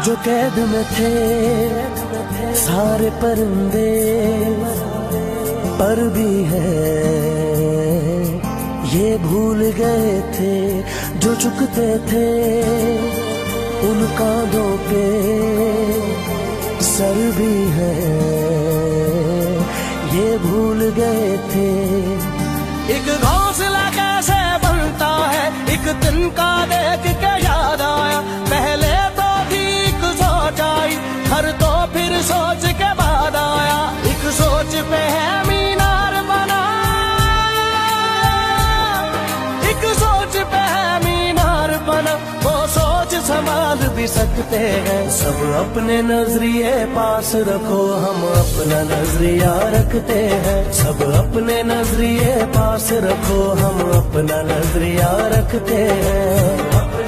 जो कैद में थे सारे परिंदे, पर भी है ये भूल गए थे जो चुकते थे उन कांधों पे सर भी है, ये भूल गए थे। एक घोंसला कैसे बनता है एक दिन का देख के याद आया, पहले तो ठीक सोच आई हर तो फिर सोच के बाद आया। एक सोच पे है मीनार बना, एक सोच पे है मीनार बना, वो सोच संभाल भी सकते हैं। सब अपने नजरिए पास रखो, हम अपना नजरिया रखते हैं। सब अपने नजरिए पास रखो, हम अपना नजरिया रखते हैं।